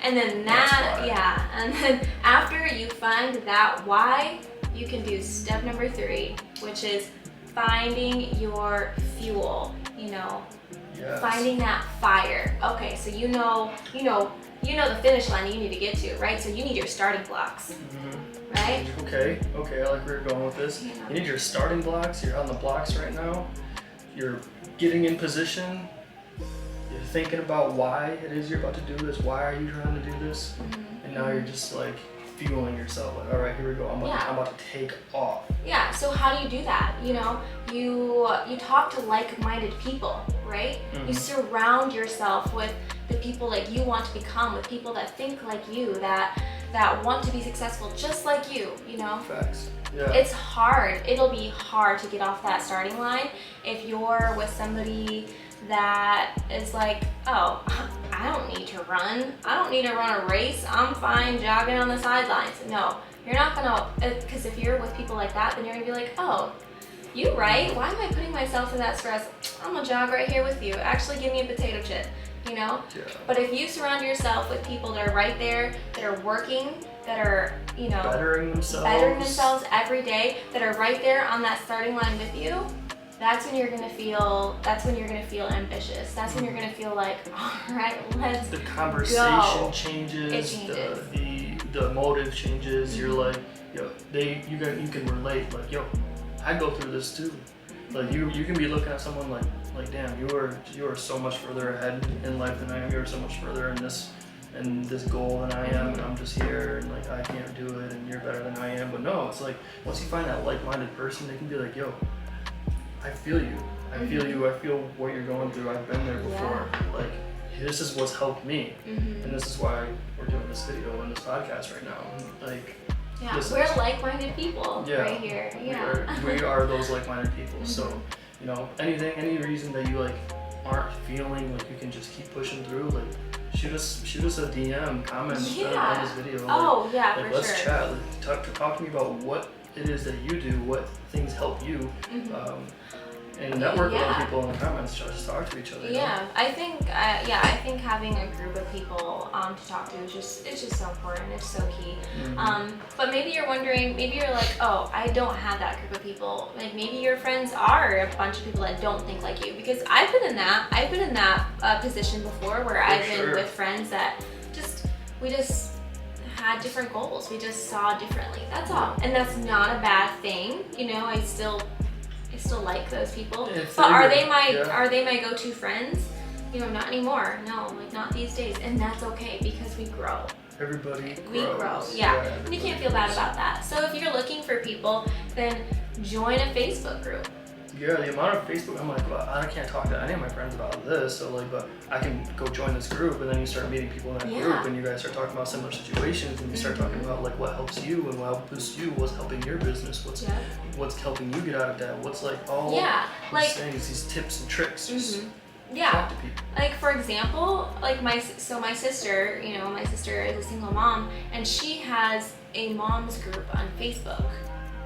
And then and then after you find that why, you can do step number 3, which is finding your fuel, finding that fire. Okay, so you know the finish line you need to get to, right? So you need your starting blocks, right? Okay, I like where you're going with this. You need your starting blocks. You're on the blocks right now. You're getting in position. You're thinking about why it is you're about to do this. Why are you trying to do this? And now you're just like fueling yourself. Like, all right, here we go. I'm about to take off. Yeah. So how do you do that? You talk to like-minded people, right? You surround yourself with the people that you want to become, with people that think like you, that want to be successful just like you. Facts. Yeah. It's hard. It'll be hard to get off that starting line if you're with somebody that is like, oh, I don't need to run. I don't need to run a race. I'm fine jogging on the sidelines. No, you're not gonna, because if you're with people like that, then you're gonna be like, oh, you right? Why am I putting myself through that stress? I'm gonna jog right here with you. Actually, give me a potato chip, Yeah. But if you surround yourself with people that are right there, that are working, that are, bettering themselves every day, that are right there on that starting line with you, that's when you're gonna feel ambitious. That's when you're gonna feel like, all right, let's The conversation changes. It changes. The motive changes. You're like, you can relate. Like, I go through this too. Like you can be looking at someone like damn, you are so much further ahead in life than I am. You're so much further in this goal than I am, and I'm just here and like I can't do it, and you're better than I am. But no, it's like once you find that like-minded person, they can be like, I feel you. I feel you. I feel what you're going through. I've been there before. Like, this is what's helped me, and this is why we're doing this video and this podcast right now. Like, we're like-minded people right here. Yeah, we are those like-minded people. So, any reason that you like aren't feeling like you can just keep pushing through, like shoot us a DM, comment on this video. Like, let's chat. Like, talk to me about what it is that you do, what things help you, and network with other people in the comments. Just talk to each other. I think having a group of people to talk to is just so important. It's so key. But maybe you're wondering, maybe you're like, oh, I don't have that group of people. Like maybe your friends are a bunch of people that don't think like you. Because I've been in that position before, where I've been with friends that we just had different goals. We just saw differently. That's all. And that's not a bad thing. I still like those people. But are they my go-to friends? Not anymore. No, like not these days. And that's okay because we grow. Everybody grows. We grow. And you can't feel bad about that. So if you're looking for people, then join a Facebook group. Yeah, the amount of Facebook, I'm like, well, I can't talk to any of my friends about this, so like, but I can go join this group, and then you start meeting people in that group, and you guys start talking about similar situations, and you start talking about like what helps you and what boosts you, what's helping your business, what's helping you get out of debt, what's like all these things, these tips and tricks. Just talk to people. Like for example, like my sister, my sister is a single mom, and she has a mom's group on Facebook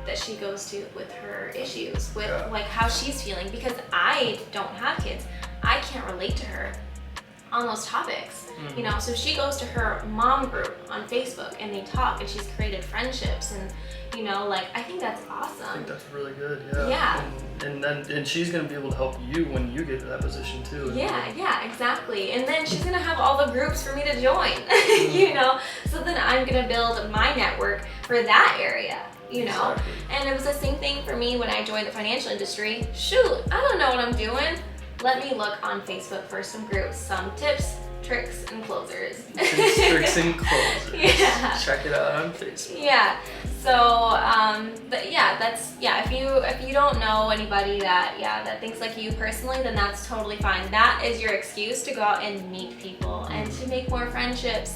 that she goes to with her issues, with like how she's feeling, because I don't have kids. I can't relate to her on those topics, so she goes to her mom group on Facebook and they talk, and she's created friendships, and I think that's awesome. I think that's really good. And she's gonna be able to help you when you get to that position too. Exactly. And then she's gonna have all the groups for me to join. So then I'm gonna build my network for that area. Exactly. And it was the same thing for me when I joined the financial industry. Shoot, I don't know what I'm doing. Let me look on Facebook for some groups, some tips, tricks, and closers. Tricks and closers. Check it out on Facebook. So, if you don't know anybody that thinks like you personally, then that's totally fine. That is your excuse to go out and meet people and to make more friendships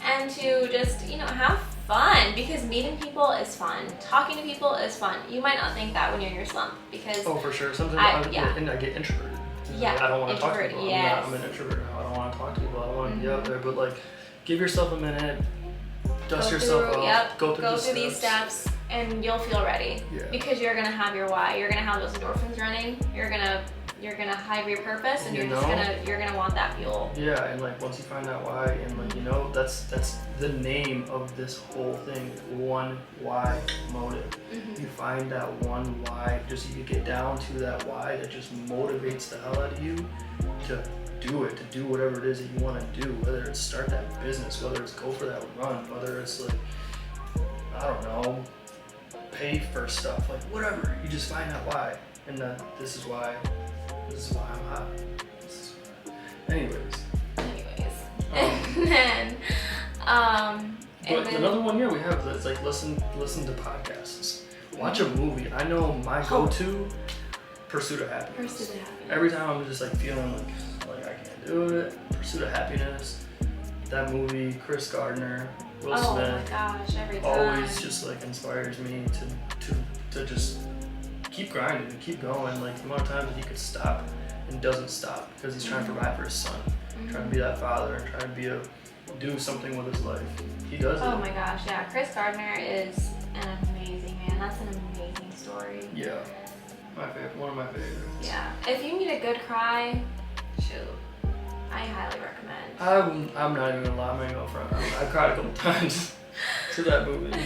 and to just, have fun, because meeting people is fun. Talking to people is fun. You might not think that when you're in your slump, because for sure. Sometimes I get introverted. I don't want to talk to people. I'm an introvert now. I don't want to talk to people. I don't want to be out there. But like, give yourself a minute, dust yourself off, go through these steps, and you'll feel ready. Because you're gonna have your why. You're gonna have those endorphins running. You're gonna you're gonna have your purpose, and You you're gonna want that fuel. Yeah, and like once you find that why, and like you know, that's the name of this whole thing, 1Why motive. You find that one why, just you get down to that why that just motivates the hell out of you to do it, to do whatever it is that you want to do, whether it's start that business, whether it's go for that run, whether it's like, I don't know, pay for stuff, like whatever. You just find that why, and this is why I'm hot. Anyways. And then, But another one here we have that's like listen to podcasts, watch a movie. I know my go-to, Pursuit of Happiness. Pursuit of Happiness. Every time I'm just like feeling like I can't do it. Pursuit of Happiness. That movie, Chris Gardner, Will Smith. Oh my gosh, every time. Always just like inspires me to just keep grinding and keep going. Like the amount of times that he could stop and doesn't stop because he's trying to provide for his son, trying to be that father, and trying to do something with his life. He does it. Oh my gosh, yeah. Chris Gardner is an amazing man. That's an amazing story. Yeah, one of my favorites. Yeah. If you need a good cry, shoot, I highly recommend. I'm not even gonna lie, I'm gonna go front. I cried a couple times to that movie.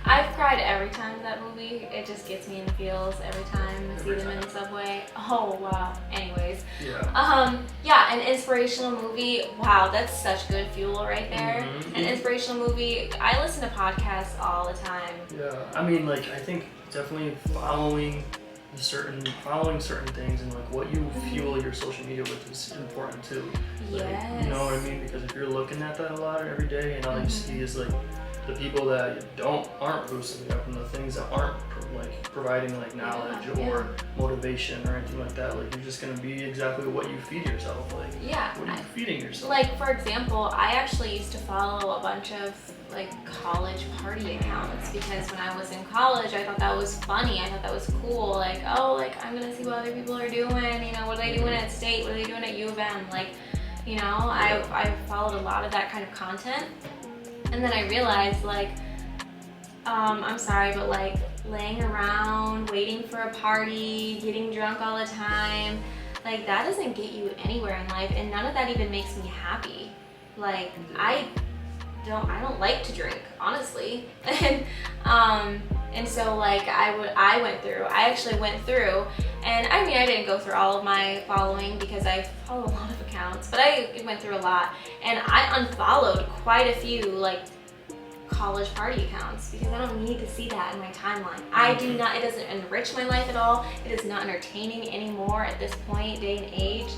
I've cried every time to that movie. It just gets me in the feels every time I see them in the subway. Oh wow. Anyways. Yeah. Yeah, an inspirational movie. Wow, that's such good fuel right there. An inspirational movie. I listen to podcasts all the time. Yeah. I mean, like I think definitely following certain things and like what you fuel your social media with is important too. Like, Yes. you know what I mean? Because if you're looking at that a lot every day and all you see is like the people that aren't boosting up and the things that aren't like providing like knowledge or motivation or anything like that, like you're just gonna be exactly what you feed yourself. Like what are you feeding yourself? Like for example, I actually used to follow a bunch of like college party accounts because when I was in college I thought that was funny. I thought that was cool. Like, oh, like I'm gonna see what other people are doing, you know, what are they doing at State, what are they doing at U of M, like, you know, I followed a lot of that kind of content. And then I realized, like, I'm sorry, but like laying around, waiting for a party, getting drunk all the time, like that doesn't get you anywhere in life, and none of that even makes me happy. Like I don't like to drink, honestly. And so like I actually went through, and I mean I didn't go through all of my following because I follow a lot of accounts, but I went through a lot, and I unfollowed quite a few like college party accounts because I don't need to see that in my timeline. I do not, it doesn't enrich my life at all. It is not entertaining anymore at this point, day and age.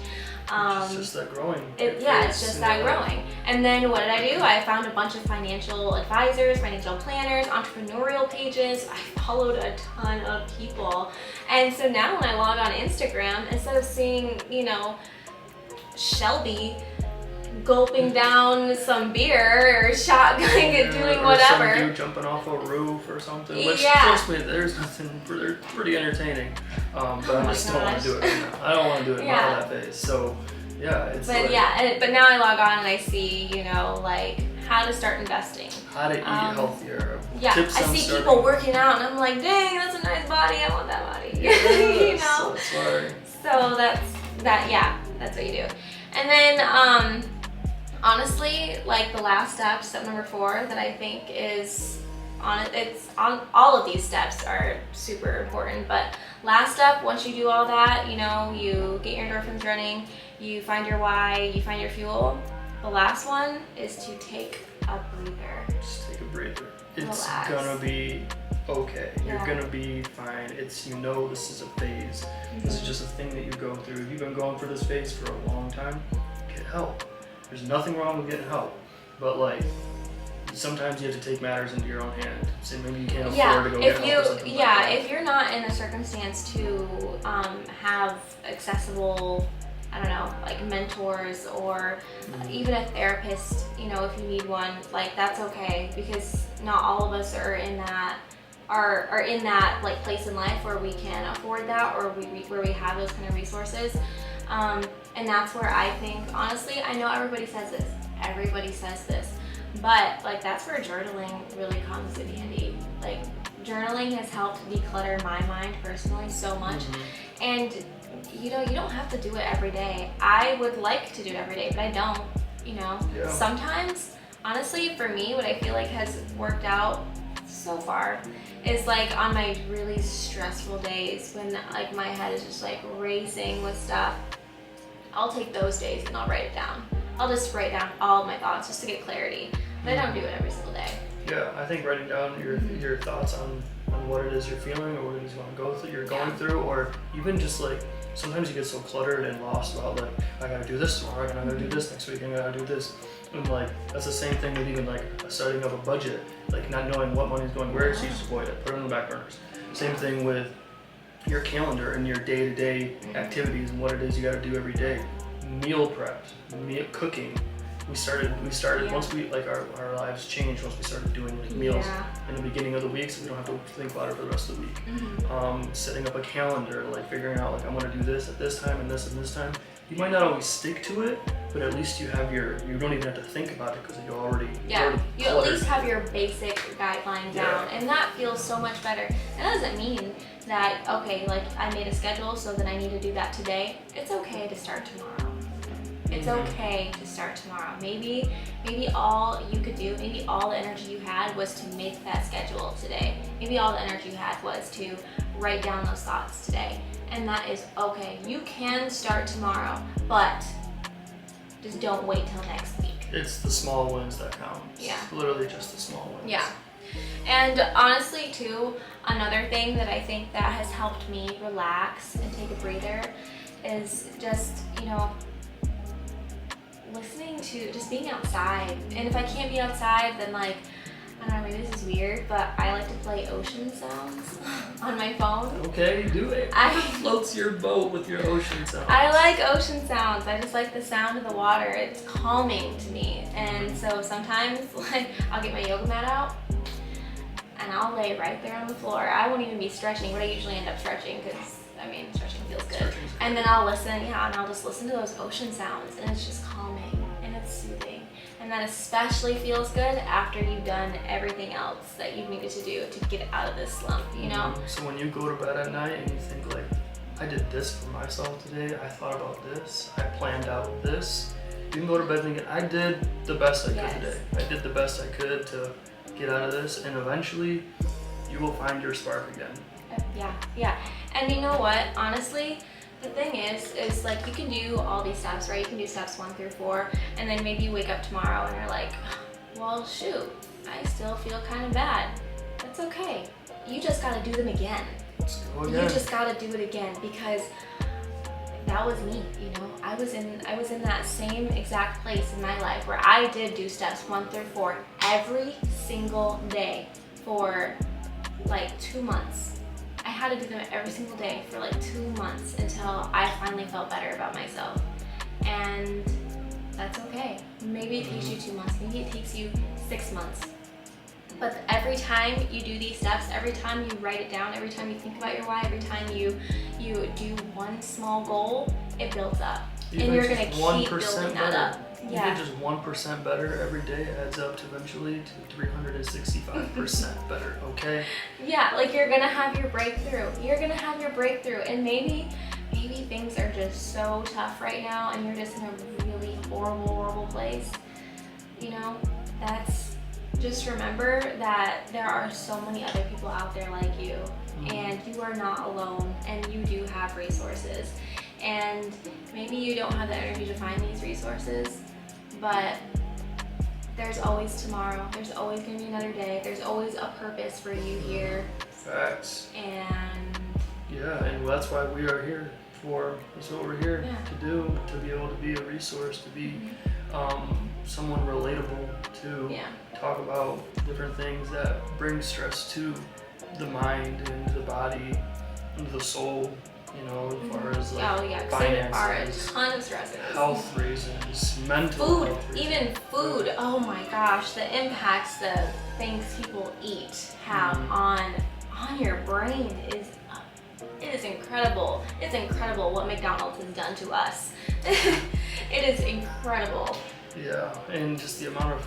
It's just that growing. It's just that growing. And then what did I do? I found a bunch of financial advisors, financial planners, entrepreneurial pages. I followed a ton of people. And so now when I log on Instagram, instead of seeing, you know, Shelby gulping down some beer or shotgunning and doing whatever. Some dude jumping off a roof or something. Which, trust me, there's nothing. They're pretty entertaining. But I just don't want to do it right now. I don't want to do it in that phase. So, yeah, it's. But but now I log on and I see, you know, like how to start investing. How to eat healthier. Yeah, I see people working out and I'm like, dang, that's a nice body. I want that body. You know. So that's what you do. And then honestly, like the last step number 4 that I think is all of these steps are super important, but last step, once you do all that, you know, you get your endorphins running, you find your why, you find your fuel, the last one is to take a breather. Just take a breather. It's gonna be okay. You're gonna be fine. It's, you know, this is a phase. This is just a thing that you go through. If you've been going through this phase for a long time, get help. There's nothing wrong with getting help, but like sometimes you have to take matters into your own hand. So maybe you can't afford to go get help or something like that. If you're not in a circumstance to have accessible, I don't know, like mentors or even a therapist, you know, if you need one, like that's okay, because not all of us are in that like place in life where we can afford that, or where we have those kind of resources. And that's where I think, honestly, I know everybody says this, but like that's where journaling really comes in handy. Like journaling has helped declutter my mind personally so much. And you know, you don't have to do it every day. I would like to do it every day, but I don't, you know. Yeah. Sometimes, honestly, for me, what I feel like has worked out so far is like on my really stressful days when like my head is just like racing with stuff, I'll take those days and I'll write it down. I'll just write down all of my thoughts just to get clarity. But I don't do it every single day. Yeah, I think writing down your thoughts on what it is you're feeling or what it is you're going through, or even just like sometimes you get so cluttered and lost about like I gotta do this tomorrow, I gotta do this next week, I gotta do this, and like that's the same thing with even like setting up a budget, like not knowing what money's going where, so you just avoid it, put it on the back burners. Same thing with your calendar and your day-to-day activities and what it is you gotta do every day. Meal prep, cooking. We started once we like our lives changed once we started doing like meals in the beginning of the week, so we don't have to think about it for the rest of the week. Setting up a calendar, like figuring out like I'm gonna do this at this time and this time. You might not always stick to it, but at least you don't even have to think about it because you already you at least have your basic guidelines down, and that feels so much better. It doesn't mean that okay, like I made a schedule so that I need to do that today. It's okay to start tomorrow. It's okay to start tomorrow. Maybe all you could do, maybe all the energy you had was to make that schedule today. Maybe all the energy you had was to write down those thoughts today. And that is okay. You can start tomorrow, but just don't wait till next week. It's the small wins that count. Yeah. It's literally just the small wins. Yeah. And honestly too, another thing that I think that has helped me relax and take a breather is just, you know, listening to just being outside. And if I can't be outside, then like, I don't know, maybe this is weird, but I like to play ocean sounds on my phone. Okay, do it. Floats your boat with your ocean sounds. I like ocean sounds. I just like the sound of the water. It's calming to me. And so sometimes like I'll get my yoga mat out and I'll lay right there on the floor. I won't even be stretching, but I usually end up stretching because I mean, stretching feels good. And then I'll listen, and I'll just listen to those ocean sounds, and it's just calming, and it's soothing. And that especially feels good after you've done everything else that you needed to do to get out of this slump, you know? So when you go to bed at night and you think like, I did this for myself today, I thought about this, I planned out this, you can go to bed thinking, I did the best I could today. I did the best I could to get out of this, and eventually you will find your spark again. Yeah. And you know what? Honestly, the thing is like you can do all these steps, right? You can do steps 1 through 4, and then maybe you wake up tomorrow and you're like, well, shoot, I still feel kind of bad. That's okay. You just gotta do them again. Let's go again. You just gotta do it again because that was me, you know? I was in that same exact place in my life where I did do steps 1 through 4 every single day for like 2 months. I had to do them every single day for like 2 months until I finally felt better about myself. And that's okay. Maybe it takes you 2 months, maybe it takes you 6 months. But every time you do these steps, every time you write it down, every time you think about your why, every time you do one small goal, it builds up. And you're gonna keep building that up. Even just 1% better every day adds up to eventually to 365% better, okay? Yeah, like you're gonna have your breakthrough. You're gonna have your breakthrough, and maybe things are just so tough right now and you're just in a really horrible place. You know, just remember that there are so many other people out there like you, and you are not alone, and you do have resources. And maybe you don't have the energy to find these resources, but there's always tomorrow. There's always gonna be another day. There's always a purpose for you here. Facts. And yeah, and that's why we are here for. That's what we're here to do, to be able to be a resource, to be someone relatable, to talk about different things that bring stress to the mind and the body and the soul. You know, as far as like finances, there are a ton of stressors. Health reasons, mental health reasons. Even food. Oh my gosh, the impacts that things people eat have on your brain is incredible. It's incredible what McDonald's has done to us. It is incredible. Yeah, and just the amount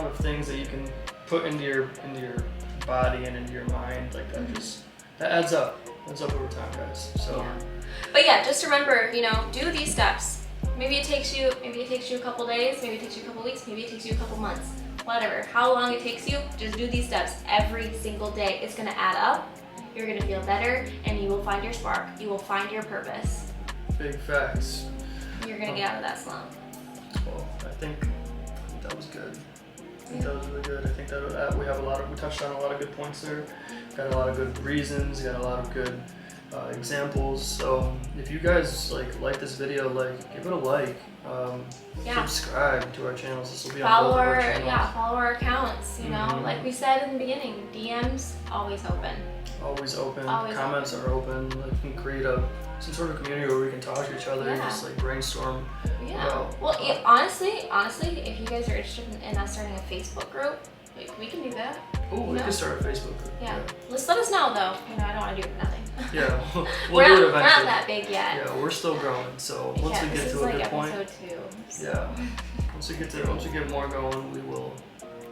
of things that you can put into your body and into your mind, like that adds up. adds up over time, guys. So. Yeah. But yeah, just remember, you know, do these steps. Maybe it takes you a couple days, maybe it takes you a couple weeks, maybe it takes you a couple months. Whatever, how long it takes you, just do these steps every single day. It's gonna add up, you're gonna feel better, and you will find your spark. You will find your purpose. Big facts. You're gonna get out of that slump. Well, I think that was good. I think that was really good. I think that we touched on a lot of good points there. Got a lot of good reasons, got a lot of good examples. So if you guys like this video, give it a like. Subscribe to our channels. This will be on both of our channels. Follow our accounts. You know, like we said in the beginning, DMs always open. Always open. Always Comments are open. Like, we can create some sort of community where we can talk to each other and just brainstorm. Yeah. Well, honestly, if you guys are interested in us starting a Facebook group, we can do that. Oh, we could start a Facebook group. Yeah. Let's let us know though. You know, I don't want to do it for nothing. Yeah. we're do it eventually. We're not that big yet. Yeah, we're still growing. So once we get to a good point. Episode 2. So. Yeah. Once we get more going, we will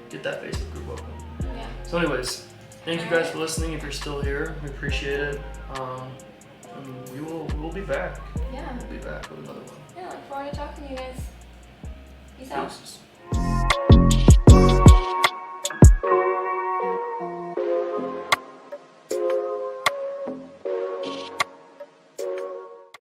get that Facebook group open. Yeah. So anyways, thank you guys for listening. If you're still here, we appreciate it. And we'll be back. Yeah. We'll be back with another one. Yeah, look forward to talking to you guys. Peace out. Peace.